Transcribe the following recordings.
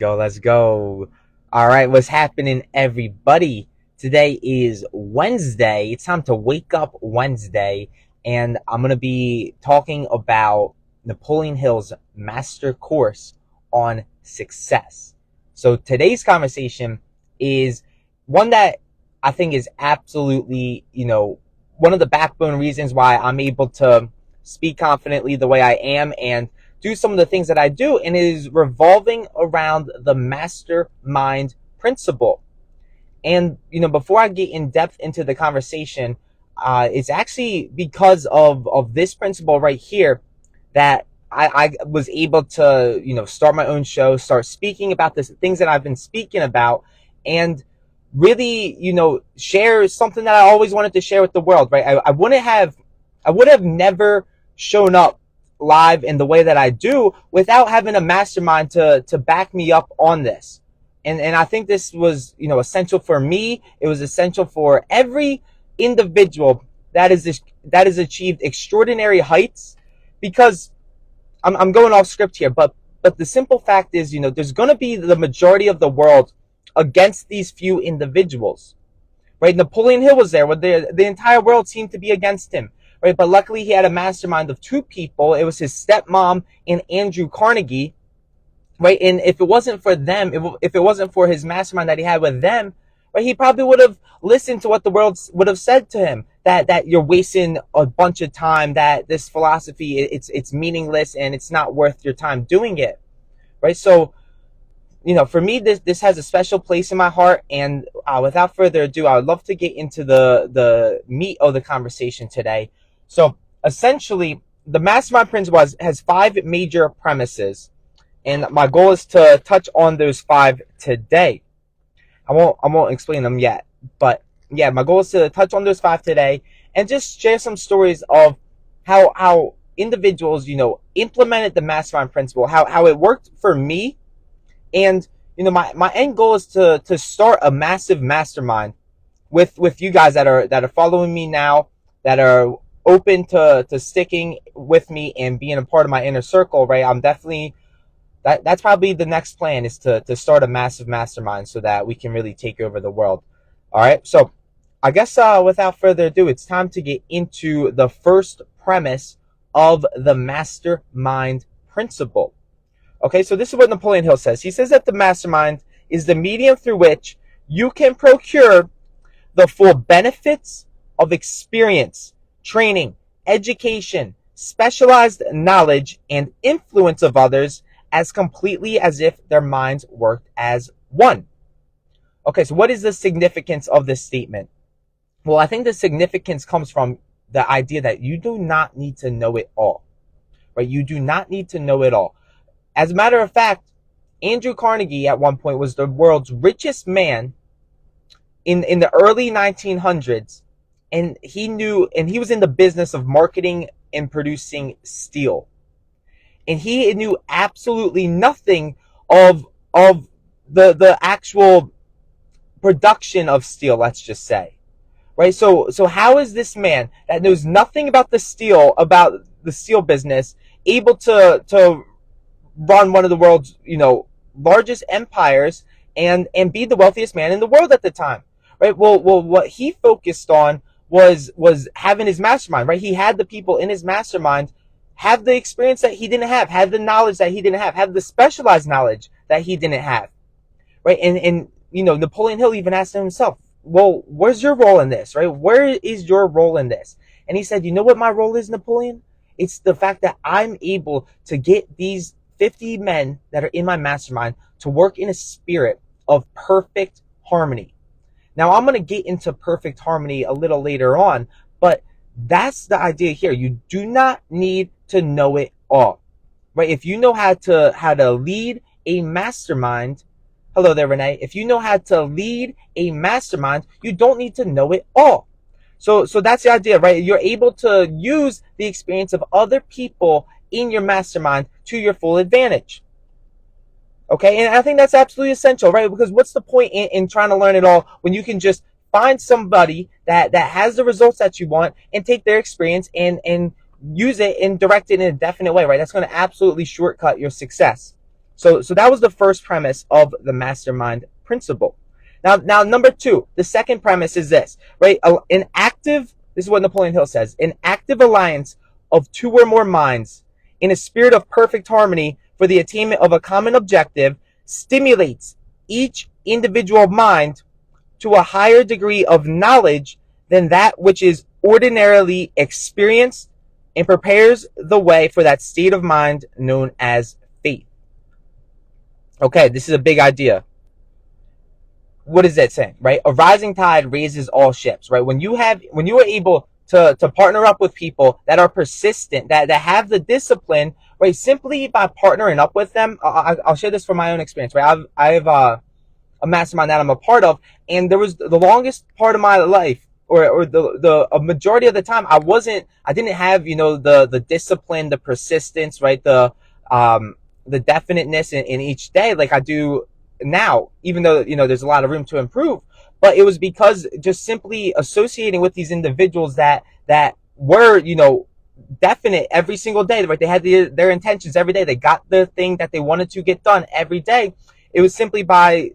go. Let's go. All right, what's happening, everybody? Today is Wednesday. It's time to wake up Wednesday, and I'm going to be talking about Napoleon Hill's master course on success. So today's conversation is one that I think is absolutely, one of the backbone reasons why I'm able to speak confidently the way I am and do some of the things that I do, and it is revolving around the mastermind principle. And before I get in depth into the conversation, it's actually because of this principle right here that I was able to start my own show, start speaking about the things that I've been speaking about, and really share something that I always wanted to share with the world. Right? I would have never shown up live in the way that I do without having a mastermind to back me up on this. And I think this was, essential for me. It was essential for every individual that is achieved extraordinary heights, because I'm going off script here, but the simple fact is, there's going to be the majority of the world against these few individuals, right? Napoleon Hill was there, where the entire world seemed to be against him, right? But luckily he had a mastermind of two people. It was his stepmom and Andrew Carnegie, right? And if it wasn't for them, if it wasn't for his mastermind that he had with them, right, he probably would have listened to what the world would have said to him, that you're wasting a bunch of time, that this philosophy, it's meaningless and it's not worth your time doing it, right? So, for me, this has a special place in my heart. And without further ado, I would love to get into the meat of the conversation today. So essentially, the mastermind principle has five major premises, and my goal is to touch on those five today. I won't explain them yet, but yeah, my goal is to touch on those five today and just share some stories of how individuals implemented the mastermind principle, how it worked for me. And my end goal is to start a massive mastermind with you guys that are following me now, that are open to sticking with me and being a part of my inner circle, right? I'm definitely that's probably the next plan, is to start a massive mastermind so that we can really take over the world. All right. So I guess without further ado, it's time to get into the first premise of the mastermind principle. Okay, so this is what Napoleon Hill says. He says that the mastermind is the medium through which you can procure the full benefits of experience, training, education, specialized knowledge, and influence of others as completely as if their minds worked as one. Okay, so what is the significance of this statement? Well, I think the significance comes from the idea that you do not need to know it all, right? You do not need to know it all. As a matter of fact, Andrew Carnegie at one point was the world's richest man in the early 1900s, and he was in the business of marketing and producing steel. And he knew absolutely nothing of the actual production of steel, let's just say. Right? So how is this man that knows nothing about the steel business able to run one of the world's, largest empires and be the wealthiest man in the world at the time, right? Well, what he focused on was having his mastermind, right? He had the people in his mastermind have the experience that he didn't have the knowledge that he didn't have the specialized knowledge that he didn't have, right? And Napoleon Hill even asked himself, well, where's your role in this, right? Where is your role in this? And he said, you know what my role is, Napoleon? It's the fact that I'm able to get these 50 men that are in my mastermind to work in a spirit of perfect harmony. Now, I'm going to get into perfect harmony a little later on, but that's the idea here. You do not need to know it all, right? If you know how to lead a mastermind, hello there, Renee. If you know how to lead a mastermind, you don't need to know it all. So that's the idea, right? You're able to use the experience of other people in your mastermind to your full advantage. Okay, and I think that's absolutely essential, right? Because what's the point in trying to learn it all when you can just find somebody that has the results that you want and take their experience and use it and direct it in a definite way, right? That's going to absolutely shortcut your success. So that was the first premise of the mastermind principle. Now number two, the second premise is this, right? This is what Napoleon Hill says, an active alliance of two or more minds in a spirit of perfect harmony for the attainment of a common objective stimulates each individual mind to a higher degree of knowledge than that which is ordinarily experienced and prepares the way for that state of mind known as faith. Okay, this is a big idea. What is that saying, right? A rising tide raises all ships, right? When you are able to partner up with people that are persistent, that have the discipline, right? Simply by partnering up with them, I'll share this from my own experience, right? I have a mastermind that I'm a part of, and there was the longest part of my life, or the a majority of the time, I didn't have, the discipline, the persistence, right? The definiteness in each day like I do now, even though, there's a lot of room to improve. But it was because just simply associating with these individuals that were, definite every single day, right? They had their intentions every day. They got the thing that they wanted to get done every day. It was simply by,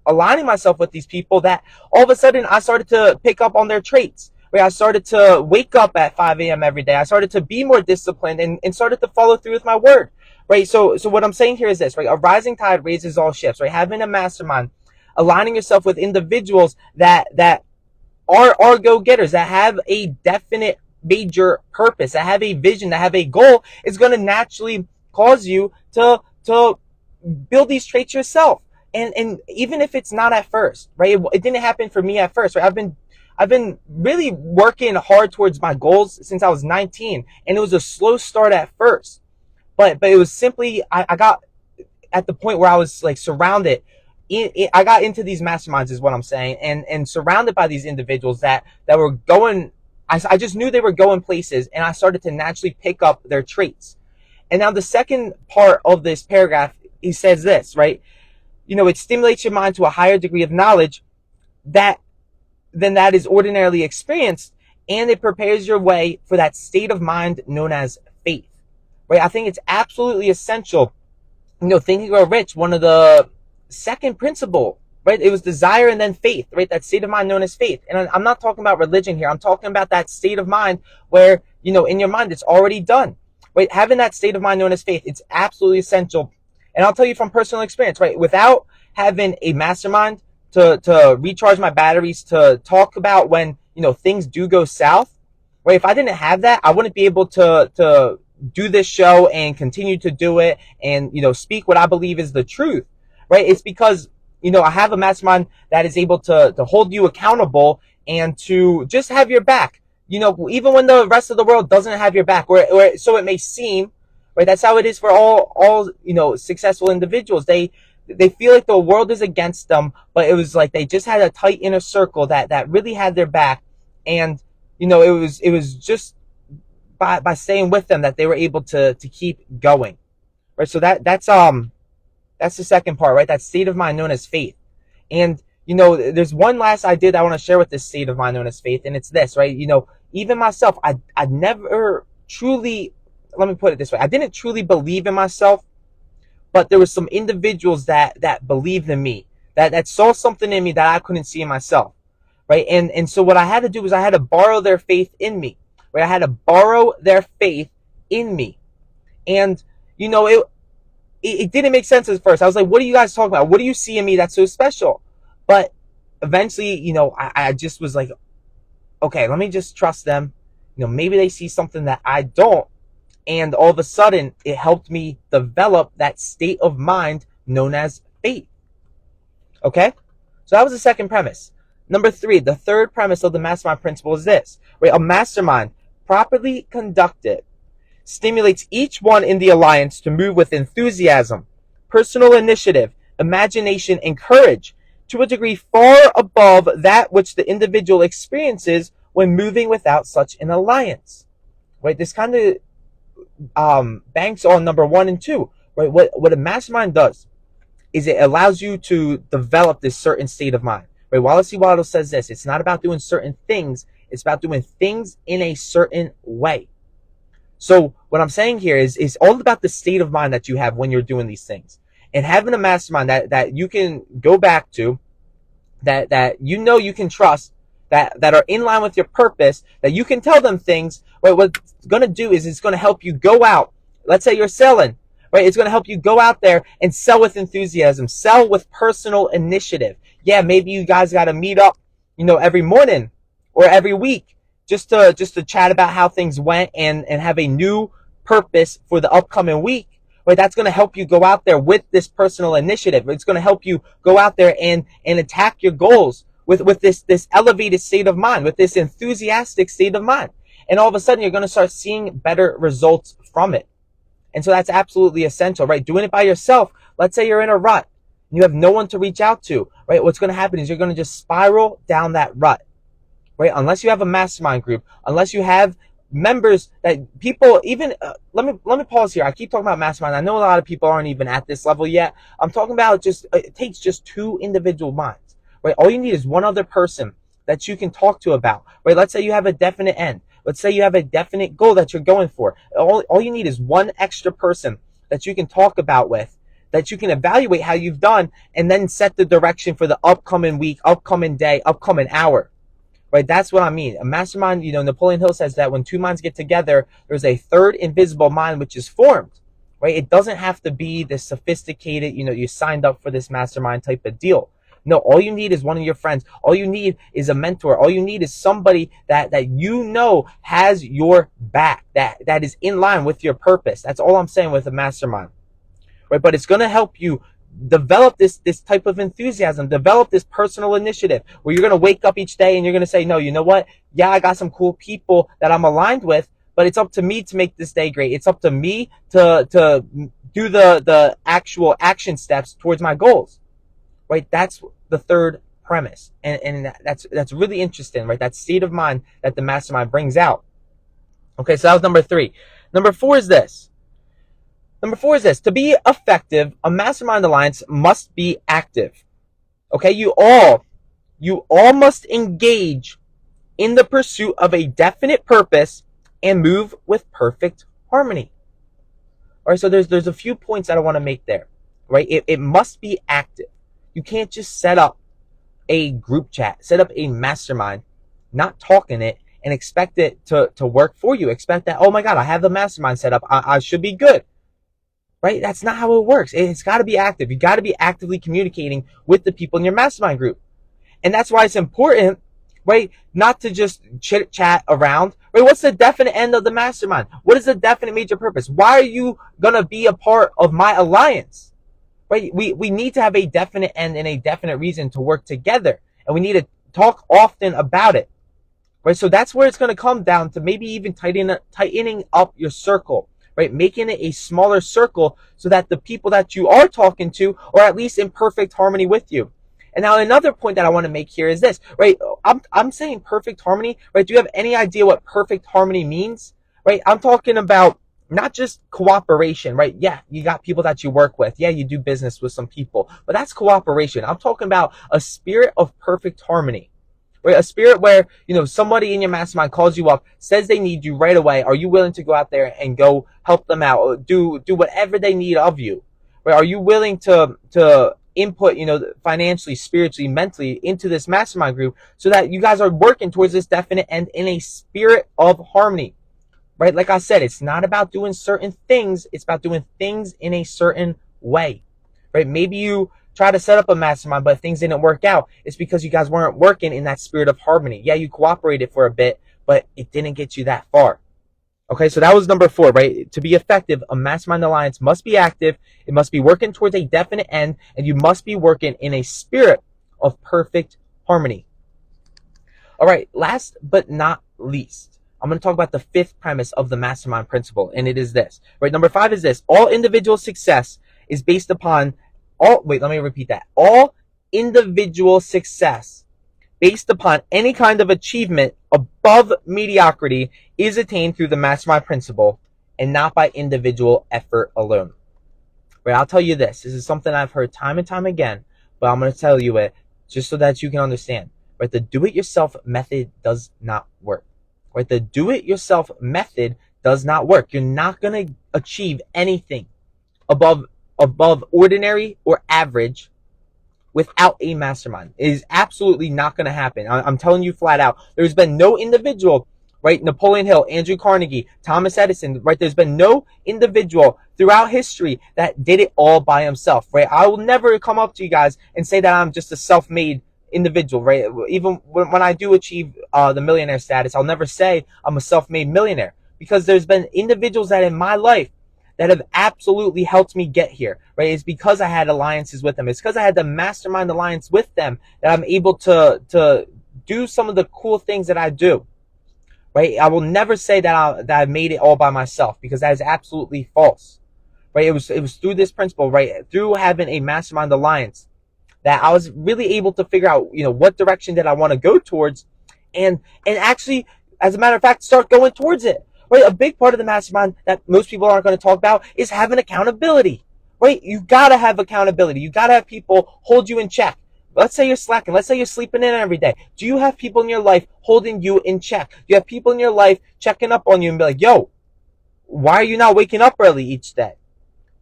aligning myself with these people that all of a sudden I started to pick up on their traits. Right? I started to wake up at 5 a.m. every day. I started to be more disciplined and started to follow through with my word. Right. So what I'm saying here is this, right? A rising tide raises all ships, right? Having a mastermind, aligning yourself with individuals that are go-getters, that have a definite major purpose, that have a vision, that have a goal, is going to naturally cause you to build these traits yourself. And even if it's not at first, right? It didn't happen for me at first, right? I've been really working hard towards my goals since I was 19, and it was a slow start at first. But it was simply, I got at the point where I was like surrounded. I got into these masterminds is what I'm saying, and surrounded by these individuals that were going, I just knew they were going places, and I started to naturally pick up their traits. And now the second part of this paragraph, he says this, right? It stimulates your mind to a higher degree of knowledge than that is ordinarily experienced, and it prepares your way for that state of mind known as faith. Right? I think it's absolutely essential. Think and Grow Rich, one of the second principle, right? It was desire and then faith, right? That state of mind known as faith. And I'm not talking about religion here. I'm talking about that state of mind where, in your mind, it's already done, right? Having that state of mind known as faith, it's absolutely essential. And I'll tell you from personal experience, right? Without having a mastermind to recharge my batteries, to talk about when, things do go south, right? If I didn't have that, I wouldn't be able to do this show and continue to do it and, speak what I believe is the truth, right? It's because, I have a mastermind that is able to hold you accountable and to just have your back, even when the rest of the world doesn't have your back, or so it may seem, right? That's how it is for all, successful individuals. They feel like the world is against them, but it was like they just had a tight inner circle that really had their back. And, it was just by staying with them that they were able to keep going, right? So that's the second part, right? That state of mind known as faith. And there's one last idea that I want to share with this state of mind known as faith, and it's this, right? Even myself, I never truly, let me put it this way, I didn't truly believe in myself, but there were some individuals that believed in me, that saw something in me that I couldn't see in myself, right? And so what I had to do was I had to borrow their faith in me. Right? I had to borrow their faith in me. And, it didn't make sense at first. I was like, what are you guys talking about? What do you see in me that's so special? But eventually, I just was like, okay, let me just trust them. Maybe they see something that I don't. And all of a sudden, it helped me develop that state of mind known as faith. Okay? So that was the second premise. Number three, the third premise of the mastermind principle is this, right? A mastermind, properly conducted, stimulates each one in the alliance to move with enthusiasm, personal initiative, imagination, and courage to a degree far above that which the individual experiences when moving without such an alliance. Right? This kind of banks on number 1 and 2. Right? What a mastermind does is it allows you to develop this certain state of mind. Right? Wallace C. Waddell says this: it's not about doing certain things, it's about doing things in a certain way. So what I'm saying here is all about the state of mind that you have when you're doing these things. and having a mastermind that you can go back to, that you know you can trust, that are in line with your purpose, that you can tell them things, right? What it's going to do is it's going to help you go out. Let's say you're selling, right? It's going to help you go out there and sell with enthusiasm, sell with personal initiative. Yeah, maybe you guys got to meet up, every morning or every week, just to chat about how things went, and have a new purpose for the upcoming week. Right, that's going to help you go out there with this personal initiative. It's going to help you go out there and attack your goals with this elevated state of mind, with this enthusiastic state of mind. And all of a sudden, you're going to start seeing better results from it. And so that's absolutely essential, right? Doing it by yourself. Let's say you're in a rut and you have no one to reach out to, right? What's going to happen is you're going to just spiral down that rut, right? Unless you have a mastermind group, unless you have members that people even let me pause here. I keep talking about mastermind. I know a lot of people aren't even at this level yet. I'm talking about just it takes just 2 individual minds, right? All you need is one other person that you can talk to about, right? Let's say you have a definite end. Let's say you have a definite goal that you're going for. All you need is one extra person that you can talk about with, that you can evaluate how you've done, and then set the direction for the upcoming week, upcoming day, upcoming hour. Right, that's what I mean. A mastermind, Napoleon Hill says that when 2 minds get together, there's a third invisible mind which is formed. Right? It doesn't have to be this sophisticated, you signed up for this mastermind type of deal. No, all you need is one of your friends. All you need is a mentor. All you need is somebody that has your back, that is in line with your purpose. That's all I'm saying with a mastermind. Right? But it's going to help you develop this type of enthusiasm, develop this personal initiative where you're going to wake up each day and you're going to say, no, you know what? Yeah, I got some cool people that I'm aligned with, but it's up to me to make this day great. It's up to me to do the actual action steps towards my goals, right? That's the third premise. And that's really interesting, right? That state of mind that the mastermind brings out. Okay, so that was number 3. Number 4 is this. To be effective, a mastermind alliance must be active. Okay, you all must engage in the pursuit of a definite purpose and move with perfect harmony. All right, so there's a few points that I want to make there, right? It must be active. You can't just set up a group chat, set up a mastermind, not talk in it, and expect it to work for you. Expect that, oh my God, I have the mastermind set up. I should be good. Right? That's not how it works. It's got to be active. You got to be actively communicating with the people in your mastermind group. And that's why it's important, right, not to just chit chat around. Right? What's the definite end of the mastermind? What is the definite major purpose? Why are you going to be a part of my alliance? Right? We need to have a definite end and a definite reason to work together. And we need to talk often about it. Right? So that's where it's going to come down to maybe even tightening up your circle. Right, making it a smaller circle so that the people that you are talking to are at least in perfect harmony with you. And now another point that I want to make here is this, right? I'm saying perfect harmony, right? Do you have any idea what perfect harmony means? Right? I'm talking about not just cooperation, right? Yeah, you got people that you work with. Yeah, you do business with some people, but that's cooperation. I'm talking about a spirit of perfect harmony. Right? A spirit where, somebody in your mastermind calls you up, says they need you right away. Are you willing to go out there and go help them out, or do whatever they need of you? Right? Are you willing to input, financially, spiritually, mentally into this mastermind group so that you guys are working towards this definite end in a spirit of harmony? Right? Like I said, it's not about doing certain things. It's about doing things in a certain way. Right? Maybe you try to set up a mastermind, but things didn't work out. It's because you guys weren't working in that spirit of harmony. Yeah, you cooperated for a bit, but it didn't get you that far. Okay, so that was number 4, right? To be effective, a mastermind alliance must be active. It must be working towards a definite end, and you must be working in a spirit of perfect harmony. All right, last but not least, I'm going to talk about the 5th premise of the mastermind principle, and it is this. Right, number 5 is this. All individual success is based upon all individual success based upon any kind of achievement above mediocrity is attained through the mastermind principle and not by individual effort alone. Right? I'll tell you this. This is something I've heard time and time again, but I'm going to tell you it just so that you can understand. Right? The do-it-yourself method does not work. Right? The do-it-yourself method does not work. You're not going to achieve anything above above ordinary or average without a mastermind. It is absolutely not going to happen. I'm telling you flat out. There's been no individual, right? Napoleon Hill, Andrew Carnegie, Thomas Edison, right? There's been no individual throughout history that did it all by himself, right? I will never come up to you guys and say that I'm just a self-made individual, right? Even when I do achieve the millionaire status, I'll never say I'm a self-made millionaire, because there's been individuals that in my life that have absolutely helped me get here, right? It's because I had alliances with them. It's because I had the mastermind alliance with them that I'm able to do some of the cool things that I do, right? I will never say that I made it all by myself, because that is absolutely false, right? It was through this principle, right? Through having a mastermind alliance that I was really able to figure out, what direction did I want to go towards, and actually, as a matter of fact, start going towards it. Right? A big part of the mastermind that most people aren't going to talk about is having accountability. Right? You gotta have accountability. You gotta have people hold you in check. Let's say you're slacking. Let's say you're sleeping in every day. Do you have people in your life holding you in check? Do you have people in your life checking up on you and be like, yo, why are you not waking up early each day?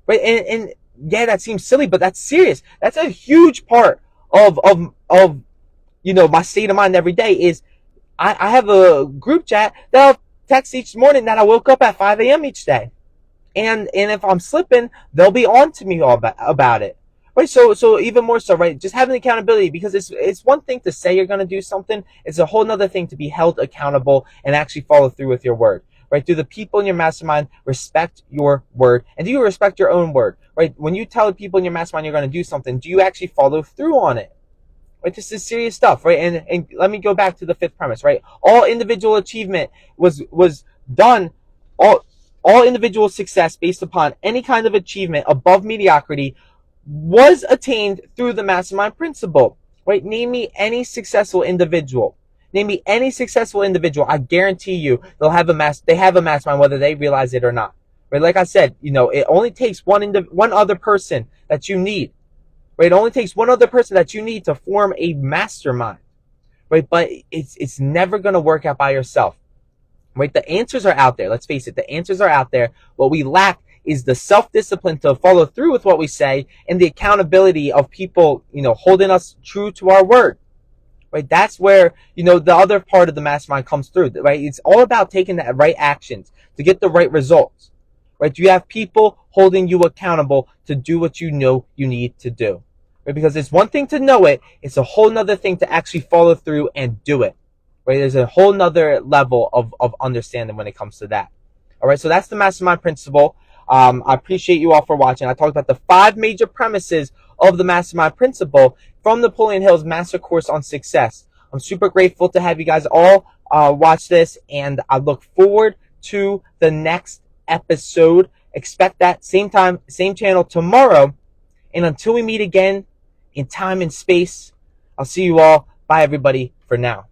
Right? And yeah, that seems silly, but that's serious. That's a huge part of my state of mind every day. Is I have a group chat that I'll text each morning that I woke up at 5 a.m. each day. And if I'm slipping, they'll be on to me all about it. Right? So even more so, right? Just having accountability, because it's one thing to say you're going to do something. It's a whole nother thing to be held accountable and actually follow through with your word. Right? Do the people in your mastermind respect your word? And do you respect your own word? Right? When you tell the people in your mastermind you're going to do something, do you actually follow through on it? Right? This is serious stuff, right? And let me go back to the fifth premise, right? All individual achievement was done, all individual success based upon any kind of achievement above mediocrity was attained through the mastermind principle, right? Name me any successful individual. Name me any successful individual. I guarantee you they have a mastermind, whether they realize it or not. Right? Like I said, it only takes one other person that you need. Right? It only takes one other person that you need to form a mastermind. Right? But it's never going to work out by yourself. Right? The answers are out there. Let's face it, the answers are out there. What we lack is the self-discipline to follow through with what we say, and the accountability of people, holding us true to our word. Right? That's where, the other part of the mastermind comes through. Right? It's all about taking the right actions to get the right results. Right? You have people holding you accountable to do what you know you need to do. Right? Because it's one thing to know it, it's a whole nother thing to actually follow through and do it. Right? There's a whole nother level of understanding when it comes to that. All right, so that's the mastermind principle. I appreciate you all for watching. I talked about the 5 major premises of the mastermind principle from Napoleon Hill's Master Course on Success. I'm super grateful to have you guys all watch this, and I look forward to the next episode. Expect that same time, same channel tomorrow. And until we meet again in time and space, I'll see you all. Bye, everybody, for now.